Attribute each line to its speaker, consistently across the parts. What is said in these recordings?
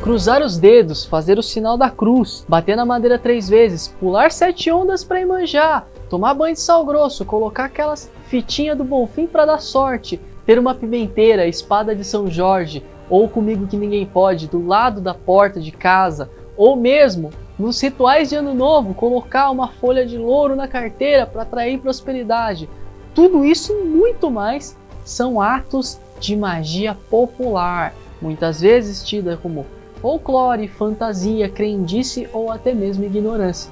Speaker 1: cruzar os dedos, fazer o sinal da cruz, bater na madeira 3 vezes, pular 7 ondas para Iemanjá, tomar banho de sal grosso, colocar aquelas fitinhas do Bonfim para dar sorte, ter uma pimenteira, espada de São Jorge, ou comigo que ninguém pode, do lado da porta de casa, ou mesmo nos rituais de Ano Novo, colocar uma folha de louro na carteira para atrair prosperidade. Tudo isso e muito mais são atos de magia popular, muitas vezes tida como folclore, fantasia, crendice ou até mesmo ignorância.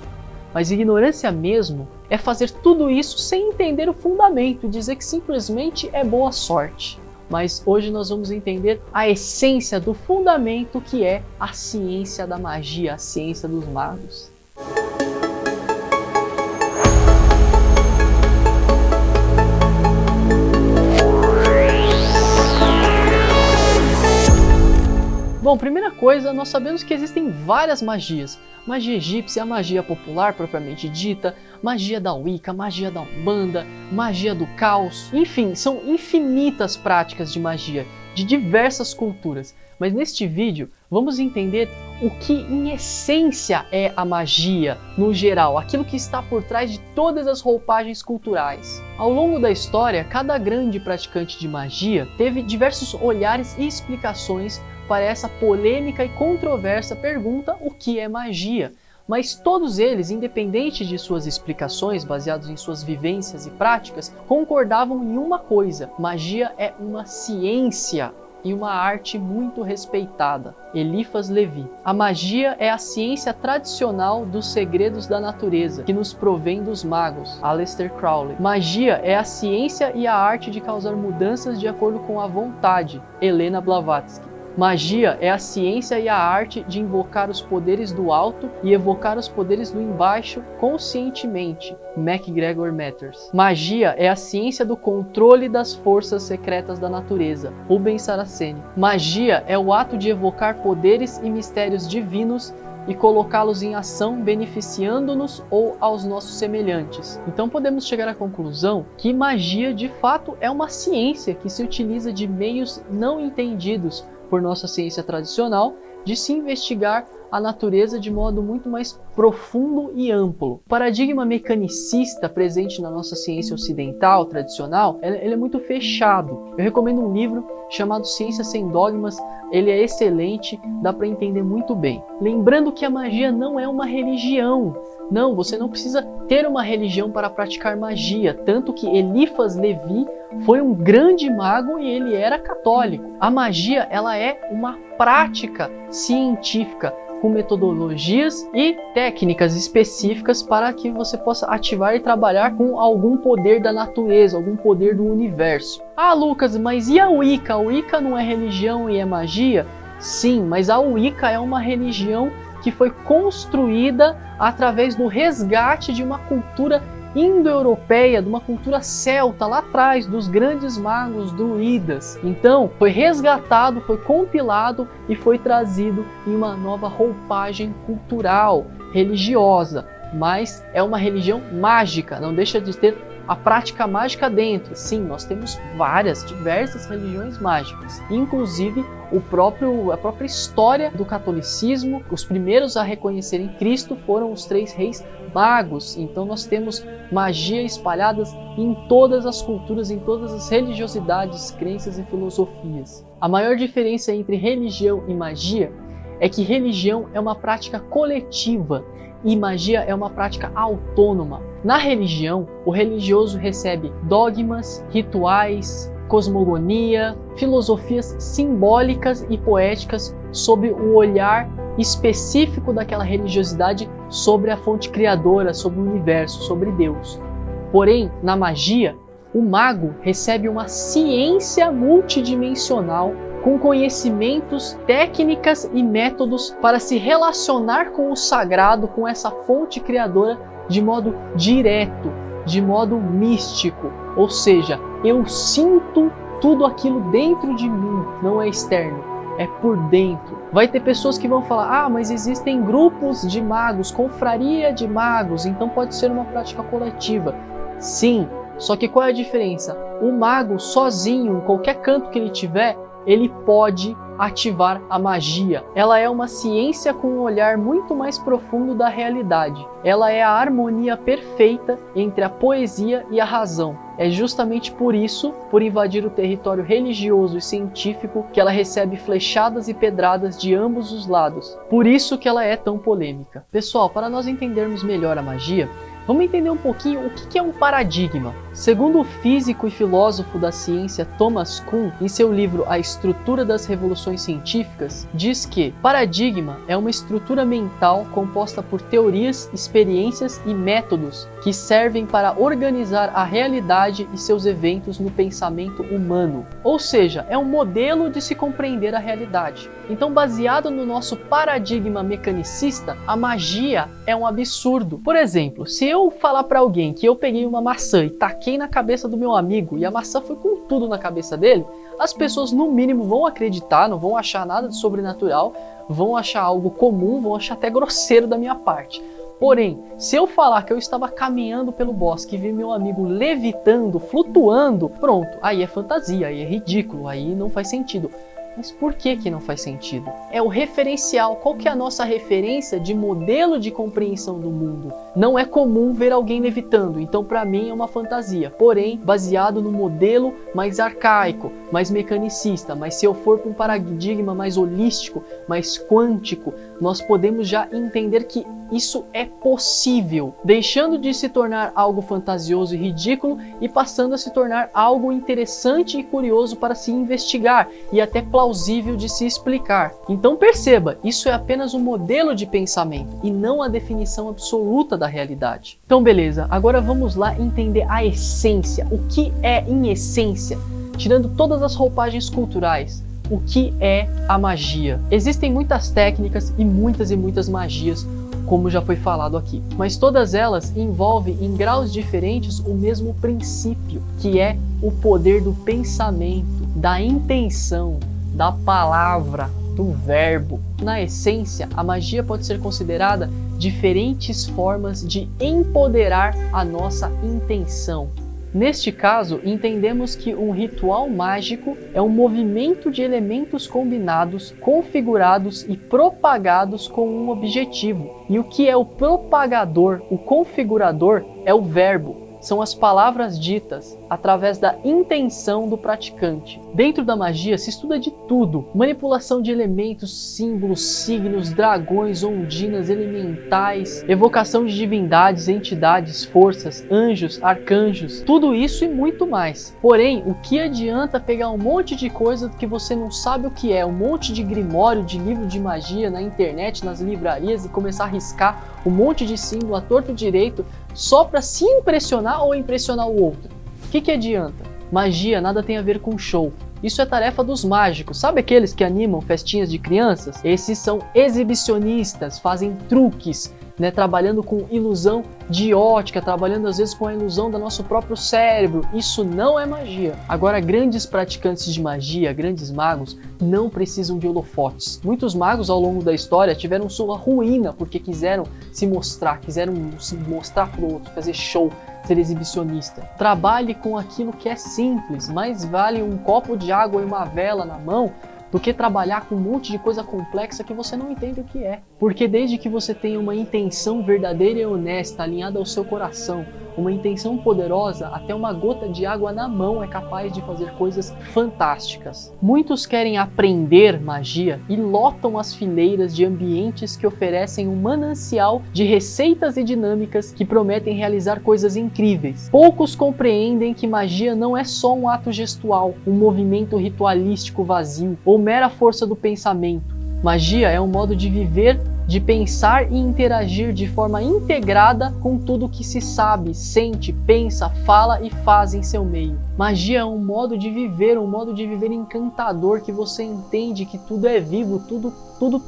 Speaker 1: Mas ignorância mesmo é fazer tudo isso sem entender o fundamento, dizer que simplesmente é boa sorte. Mas hoje nós vamos entender a essência do fundamento que é a ciência da magia, a ciência dos magos. Bom, primeira coisa, nós sabemos que existem várias magias. Magia egípcia, a magia popular propriamente dita, magia da Wicca, magia da Umbanda, magia do caos. Enfim, são infinitas práticas de magia, de diversas culturas. Mas neste vídeo, vamos entender o que em essência é a magia, no geral, aquilo que está por trás de todas as roupagens culturais. Ao longo da história, cada grande praticante de magia teve diversos olhares e explicações para essa polêmica e controversa pergunta: o que é magia? Mas todos eles, independente de suas explicações, baseados em suas vivências e práticas, concordavam em uma coisa: magia é uma ciência e uma arte muito respeitada. Eliphas Levi. A magia é a ciência tradicional dos segredos da natureza, que nos provém dos magos. Aleister Crowley. Magia é a ciência e a arte de causar mudanças de acordo com a vontade. Helena Blavatsky. Magia é a ciência e a arte de invocar os poderes do alto e evocar os poderes do embaixo conscientemente. MacGregor Matters. Magia é a ciência do controle das forças secretas da natureza. Rubens Saraceni. Magia é o ato de evocar poderes e mistérios divinos e colocá-los em ação, beneficiando-nos ou aos nossos semelhantes. Então podemos chegar à conclusão que magia de fato é uma ciência que se utiliza de meios não entendidos por nossa ciência tradicional, de se investigar a natureza de modo muito mais profundo e amplo. O paradigma mecanicista presente na nossa ciência ocidental tradicional, ele é muito fechado. Eu recomendo um livro chamado Ciência Sem Dogmas, ele é excelente, dá para entender muito bem. Lembrando que a magia não é uma religião. Não, você não precisa ter uma religião para praticar magia, tanto que Eliphas Levi foi um grande mago e ele era católico. A magia, ela é uma prática científica com metodologias e técnicas específicas para que você possa ativar e trabalhar com algum poder da natureza, algum poder do universo. Ah, Lucas, mas e a Wicca? A Wicca não é religião e é magia? Sim, mas a Wicca é uma religião que foi construída através do resgate de uma cultura indo-europeia, de uma cultura celta lá atrás, dos grandes magos druidas. Então, foi resgatado, foi compilado e foi trazido em uma nova roupagem cultural, religiosa. Mas é uma religião mágica, não deixa de ter a prática mágica dentro. Sim, nós temos diversas religiões mágicas, inclusive a própria história do catolicismo. Os primeiros a reconhecerem Cristo foram os 3 reis magos. Então nós temos magia espalhadas em todas as culturas, em todas as religiosidades, crenças e filosofias. A maior diferença entre religião e magia é que religião é uma prática coletiva e magia é uma prática autônoma. Na religião, o religioso recebe dogmas, rituais, cosmogonia, filosofias simbólicas e poéticas sob o olhar específico daquela religiosidade sobre a fonte criadora, sobre o universo, sobre Deus. Porém, na magia, o mago recebe uma ciência multidimensional com conhecimentos, técnicas e métodos para se relacionar com o sagrado, com essa fonte criadora de modo direto, de modo místico. Ou seja, eu sinto tudo aquilo dentro de mim, não é externo, é por dentro. Vai ter pessoas que vão falar: ah, mas existem grupos de magos, confraria de magos, então pode ser uma prática coletiva. Sim, só que qual é a diferença? O mago sozinho, em qualquer canto que ele tiver, ele pode ativar a magia. Ela é uma ciência com um olhar muito mais profundo da realidade. Ela é a harmonia perfeita entre a poesia e a razão. É justamente por isso, por invadir o território religioso e científico, que ela recebe flechadas e pedradas de ambos os lados. Por isso que ela é tão polêmica. Pessoal, para nós entendermos melhor a magia, vamos entender um pouquinho o que é um paradigma. Segundo o físico e filósofo da ciência Thomas Kuhn, em seu livro A Estrutura das Revoluções Científicas, diz que paradigma é uma estrutura mental composta por teorias, experiências e métodos que servem para organizar a realidade e seus eventos no pensamento humano. Ou seja, é um modelo de se compreender a realidade. Então, baseado no nosso paradigma mecanicista, a magia é um absurdo. Por exemplo, se eu falar para alguém que eu peguei uma maçã e taquei na cabeça do meu amigo e a maçã foi com tudo na cabeça dele, as pessoas no mínimo vão acreditar, não vão achar nada de sobrenatural, vão achar algo comum, vão achar até grosseiro da minha parte. Porém, se eu falar que eu estava caminhando pelo bosque e vi meu amigo levitando, flutuando, pronto, aí é fantasia, aí é ridículo, aí não faz sentido. Mas por que não faz sentido? É o referencial. Qual que é a nossa referência de modelo de compreensão do mundo? Não é comum ver alguém levitando, então para mim é uma fantasia. Porém, baseado no modelo mais arcaico, mais mecanicista. Mas se eu for para um paradigma mais holístico, mais quântico, nós podemos já entender que isso é possível, deixando de se tornar algo fantasioso e ridículo e passando a se tornar algo interessante e curioso para se investigar e até plausível de se explicar. Então perceba, isso é apenas um modelo de pensamento e não a definição absoluta da realidade. Então beleza, agora vamos lá entender a essência, o que é em essência, tirando todas as roupagens culturais. O que é a magia? Existem muitas técnicas e muitas magias, como já foi falado aqui. Mas todas elas envolvem em graus diferentes o mesmo princípio, que é o poder do pensamento, da intenção, da palavra, do verbo. Na essência, a magia pode ser considerada diferentes formas de empoderar a nossa intenção. Neste caso, entendemos que um ritual mágico é um movimento de elementos combinados, configurados e propagados com um objetivo. E o que é o propagador, o configurador, é o verbo. São as palavras ditas através da intenção do praticante. Dentro da magia se estuda de tudo: manipulação de elementos, símbolos, signos, dragões, ondinas, elementais, evocação de divindades, entidades, forças, anjos, arcanjos, tudo isso e muito mais. Porém, o que adianta pegar um monte de coisa que você não sabe o que é, um monte de grimório, de livro de magia na internet, nas livrarias, e começar a riscar um monte de símbolo à torto e direito só para se impressionar ou impressionar o outro? O que adianta? Magia nada tem a ver com show. Isso é tarefa dos mágicos. Sabe aqueles que animam festinhas de crianças? Esses são exibicionistas, fazem truques, né, trabalhando com ilusão de ótica, trabalhando às vezes com a ilusão do nosso próprio cérebro. Isso não é magia. Agora, grandes praticantes de magia, grandes magos, não precisam de holofotes. Muitos magos ao longo da história tiveram sua ruína porque quiseram se mostrar para o outro, fazer show, ser exibicionista. Trabalhe com aquilo que é simples. Mais vale um copo de água e uma vela na mão do que trabalhar com um monte de coisa complexa que você não entende o que é. Porque desde que você tenha uma intenção verdadeira e honesta, alinhada ao seu coração, uma intenção poderosa, até uma gota de água na mão é capaz de fazer coisas fantásticas. Muitos querem aprender magia e lotam as fileiras de ambientes que oferecem um manancial de receitas e dinâmicas que prometem realizar coisas incríveis. Poucos compreendem que magia não é só um ato gestual, um movimento ritualístico vazio ou mera força do pensamento. Magia é um modo de viver, de pensar e interagir de forma integrada com tudo que se sabe, sente, pensa, fala e faz em seu meio. Magia é um modo de viver encantador, que você entende que tudo é vivo, tudo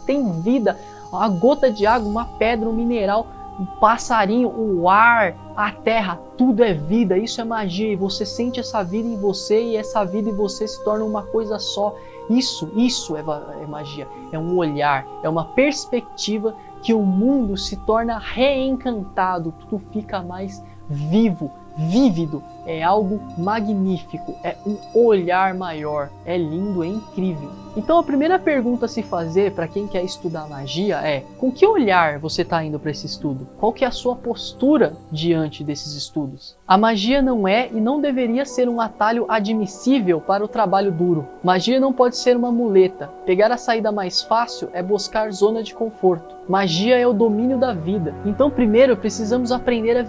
Speaker 1: tem vida. A gota de água, uma pedra, um mineral, um passarinho, o ar, a terra, tudo é vida. Isso é magia e você sente essa vida em você e essa vida em você se torna uma coisa só. Isso é magia, é um olhar, é uma perspectiva que o mundo se torna reencantado, tudo fica mais vivo, vívido, é algo magnífico, é um olhar maior, é lindo, é incrível. Então a primeira pergunta a se fazer para quem quer estudar magia é: com que olhar você está indo para esse estudo? Qual que é a sua postura diante desses estudos? A magia não é e não deveria ser um atalho admissível para o trabalho duro. Magia não pode ser uma muleta. Pegar a saída mais fácil é buscar zona de conforto. Magia é o domínio da vida. Então primeiro precisamos aprender a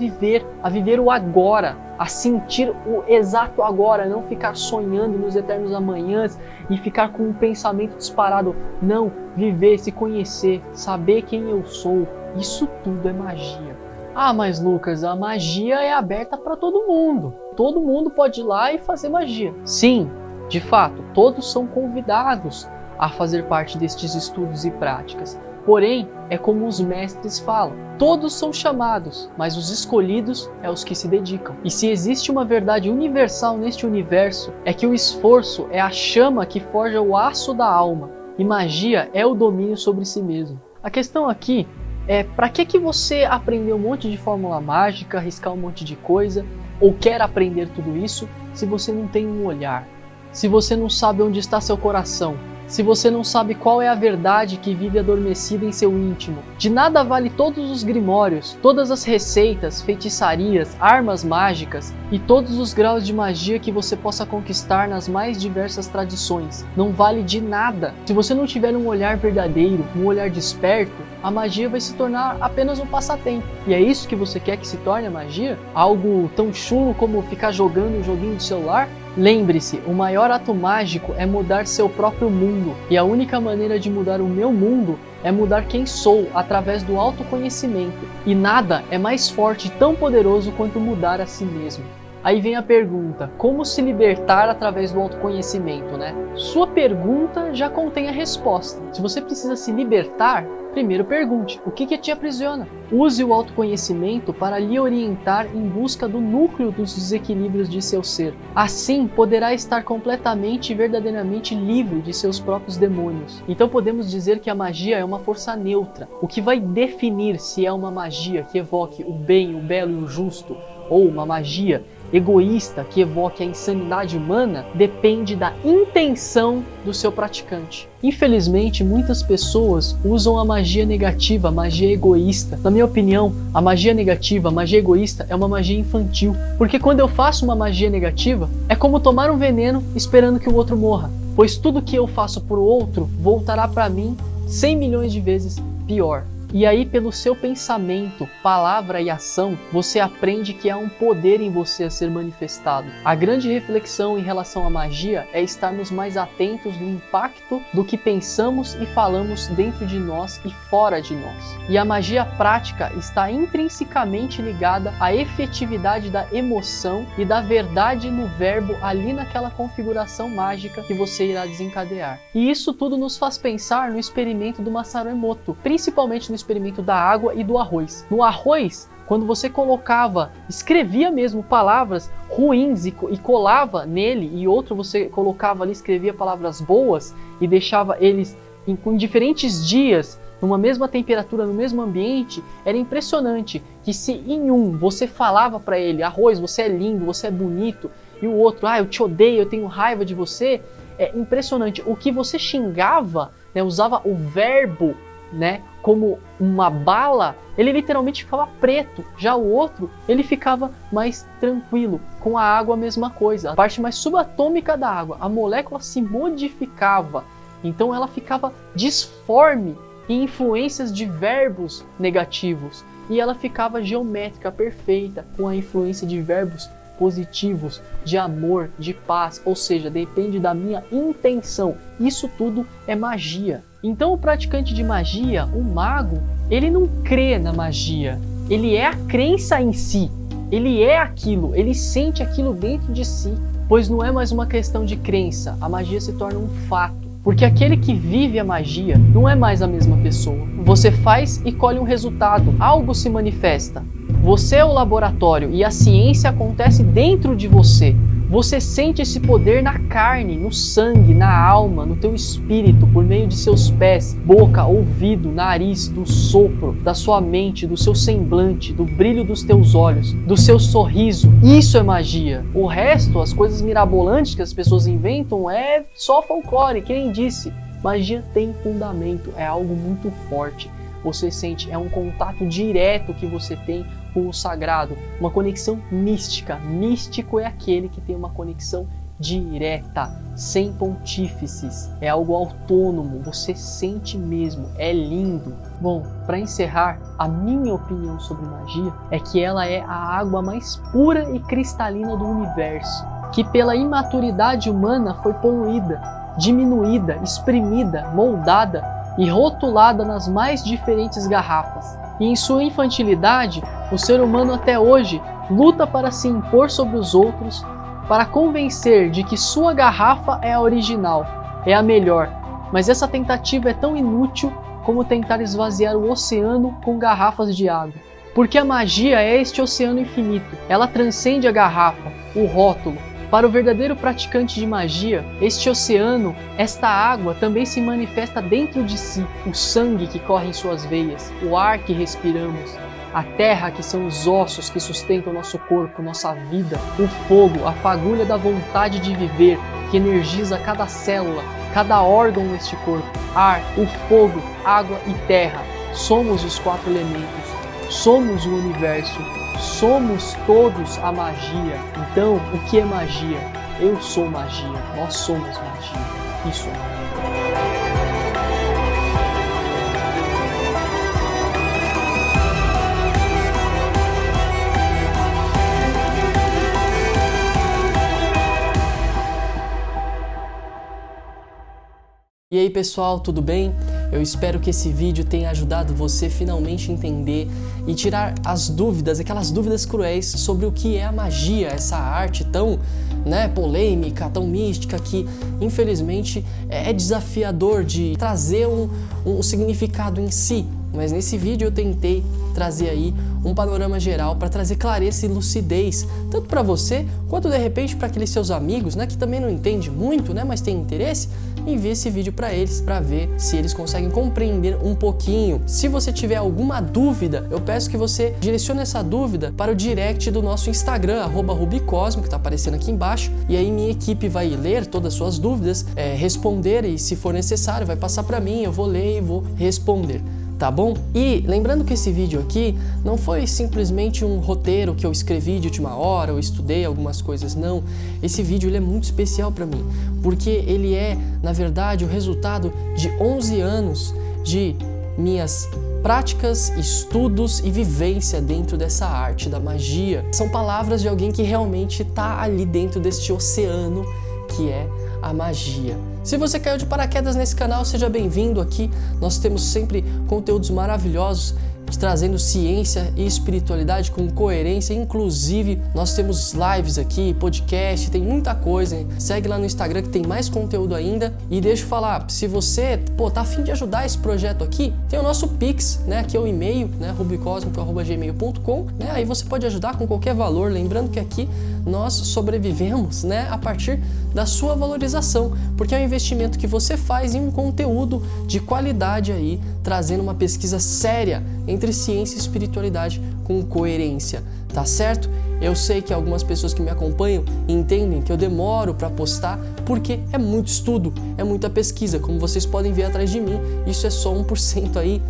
Speaker 1: viver o agora, a sentir o exato agora, não ficar sonhando nos eternos amanhãs e ficar com um pensamento disparado. Não, viver, se conhecer, saber quem eu sou, isso tudo é magia. Ah, mas Lucas, a magia é aberta para todo mundo. Todo mundo pode ir lá e fazer magia. Sim, de fato, todos são convidados a fazer parte destes estudos e práticas. Porém, é como os mestres falam, todos são chamados, mas os escolhidos é os que se dedicam. E se existe uma verdade universal neste universo, é que o esforço é a chama que forja o aço da alma, e magia é o domínio sobre si mesmo. A questão aqui é, para que você aprendeu um monte de fórmula mágica, arriscar um monte de coisa, ou quer aprender tudo isso, se você não tem um olhar, se você não sabe onde está seu coração, se você não sabe qual é a verdade que vive adormecida em seu íntimo? De nada vale todos os grimórios, todas as receitas, feitiçarias, armas mágicas e todos os graus de magia que você possa conquistar nas mais diversas tradições. Não vale de nada. Se você não tiver um olhar verdadeiro, um olhar desperto, a magia vai se tornar apenas um passatempo. E é isso que você quer que se torne a magia? Algo tão chulo como ficar jogando um joguinho de celular? Lembre-se, o maior ato mágico é mudar seu próprio mundo, e a única maneira de mudar o meu mundo é mudar quem sou através do autoconhecimento. E nada é mais forte e tão poderoso quanto mudar a si mesmo. Aí vem a pergunta, como se libertar através do autoconhecimento, né? Sua pergunta já contém a resposta. Se você precisa se libertar, primeiro pergunte, o que te aprisiona? Use o autoconhecimento para lhe orientar em busca do núcleo dos desequilíbrios de seu ser. Assim, poderá estar completamente e verdadeiramente livre de seus próprios demônios. Então podemos dizer que a magia é uma força neutra. O que vai definir se é uma magia que evoque o bem, o belo e o justo, ou uma magia egoísta que evoque a insanidade humana, depende da intenção do seu praticante. Infelizmente, muitas pessoas usam a magia negativa, a magia egoísta. Na minha opinião, a magia negativa, a magia egoísta é uma magia infantil. Porque quando eu faço uma magia negativa, é como tomar um veneno esperando que o outro morra. Pois tudo que eu faço por outro voltará para mim 100 milhões de vezes pior. E aí, pelo seu pensamento, palavra e ação, você aprende que há um poder em você a ser manifestado. A grande reflexão em relação à magia é estarmos mais atentos do impacto do que pensamos e falamos dentro de nós e fora de nós. E a magia prática está intrinsecamente ligada à efetividade da emoção e da verdade no verbo ali naquela configuração mágica que você irá desencadear. E isso tudo nos faz pensar no experimento do Masaru Emoto, principalmente no experimento da água e do arroz. No arroz, quando você escrevia mesmo palavras ruins e colava nele, e outro você colocava ali, escrevia palavras boas e deixava eles em diferentes dias, numa mesma temperatura, no mesmo ambiente, era impressionante que se em um você falava para ele, arroz, você é lindo, você é bonito, e o outro, eu te odeio, eu tenho raiva de você, é impressionante. O que você xingava, né, usava o verbo, né, como uma bala, ele literalmente ficava preto. Já o outro, ele ficava mais tranquilo. Com a água a mesma coisa. A parte mais subatômica da água, a molécula se modificava. Então ela ficava disforme em influências de verbos negativos. E ela ficava geométrica, perfeita, com a influência de verbos positivos, de amor, de paz. Ou seja, depende da minha intenção. Isso tudo é magia. Então o praticante de magia, o mago, ele não crê na magia, ele é a crença em si, ele é aquilo, ele sente aquilo dentro de si, pois não é mais uma questão de crença, a magia se torna um fato, porque aquele que vive a magia não é mais a mesma pessoa. Você faz e colhe um resultado, algo se manifesta. Você é o laboratório e a ciência acontece dentro de você. Você sente esse poder na carne, no sangue, na alma, no teu espírito, por meio de seus pés, boca, ouvido, nariz, do sopro, da sua mente, do seu semblante, do brilho dos teus olhos, do seu sorriso. Isso é magia. O resto, as coisas mirabolantes que as pessoas inventam, é só folclore. Quem disse? Magia tem fundamento, é algo muito forte. Você sente, é um contato direto que você tem com o sagrado, uma conexão mística. Místico é aquele que tem uma conexão direta, sem pontífices. É algo autônomo, você sente mesmo, é lindo. Bom, para encerrar, a minha opinião sobre magia é que ela é a água mais pura e cristalina do universo, que pela imaturidade humana foi poluída, diminuída, exprimida, moldada e rotulada nas mais diferentes garrafas. E em sua infantilidade, o ser humano até hoje luta para se impor sobre os outros, para convencer de que sua garrafa é a original, é a melhor. Mas essa tentativa é tão inútil como tentar esvaziar o oceano com garrafas de água. Porque a magia é este oceano infinito, ela transcende a garrafa, o rótulo. Para o verdadeiro praticante de magia, este oceano, esta água também se manifesta dentro de si, o sangue que corre em suas veias, o ar que respiramos, a terra que são os ossos que sustentam nosso corpo, nossa vida, o fogo, a fagulha da vontade de viver, que energiza cada célula, cada órgão neste corpo, ar, o fogo, água e terra. Somos os 4 elementos, somos o universo. Somos todos a magia. Então, o que é magia? Eu sou magia. Nós somos magia. Isso é magia.
Speaker 2: E aí pessoal, tudo bem? Eu espero que esse vídeo tenha ajudado você finalmente a entender e tirar as dúvidas, aquelas dúvidas cruéis sobre o que é a magia, essa arte tão polêmica, tão mística, que infelizmente é desafiador de trazer um significado em si. Mas nesse vídeo eu tentei trazer aí um panorama geral para trazer clareza e lucidez, tanto para você quanto de repente para aqueles seus amigos, que também não entendem muito, mas tem interesse. Envie esse vídeo para eles para ver se eles conseguem compreender um pouquinho. Se você tiver alguma dúvida, eu peço que você direcione essa dúvida para o direct do nosso Instagram, @rubicosmo, que está aparecendo aqui embaixo, e aí minha equipe vai ler todas as suas dúvidas, responder, e se for necessário vai passar para mim, eu vou ler e vou responder. Tá bom? E lembrando que esse vídeo aqui não foi simplesmente um roteiro que eu escrevi de última hora, eu estudei algumas coisas, não. Esse vídeo ele é muito especial para mim, porque ele é, na verdade, o resultado de 11 anos de minhas práticas, estudos e vivência dentro dessa arte da magia. São palavras de alguém que realmente está ali dentro deste oceano que é a magia. Se você caiu de paraquedas nesse canal, seja bem-vindo aqui. Nós temos sempre conteúdos maravilhosos trazendo ciência e espiritualidade com coerência. Inclusive, nós temos lives aqui, podcast, tem muita coisa, hein? Segue lá no Instagram que tem mais conteúdo ainda. E deixa eu falar, se você tá a fim de ajudar esse projeto aqui, tem o nosso Pix, Aqui é o e-mail, rubicosmico@gmail.com, Aí você pode ajudar com qualquer valor. Lembrando que aqui nós sobrevivemos, a partir da sua valorização, porque é um investimento que você faz em um conteúdo de qualidade aí, trazendo uma pesquisa séria entre ciência e espiritualidade com coerência, tá certo? Eu sei que algumas pessoas que me acompanham entendem que eu demoro para postar porque é muito estudo, é muita pesquisa, como vocês podem ver atrás de mim, isso é só 1% aí,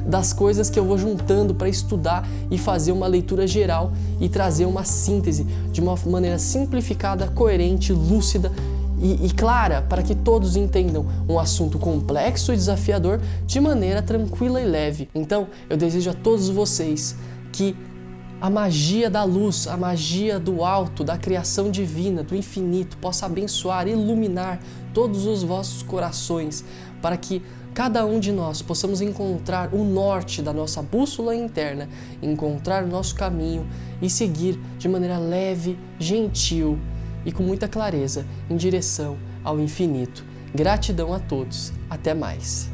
Speaker 2: das coisas que eu vou juntando para estudar e fazer uma leitura geral e trazer uma síntese de uma maneira simplificada, coerente, lúcida e clara, para que todos entendam um assunto complexo e desafiador de maneira tranquila e leve. Então, eu desejo a todos vocês que a magia da luz, a magia do alto, da criação divina, do infinito, possa abençoar, iluminar todos os vossos corações, para que cada um de nós possamos encontrar o norte da nossa bússola interna, encontrar o nosso caminho e seguir de maneira leve, gentil e com muita clareza em direção ao infinito. Gratidão a todos. Até mais.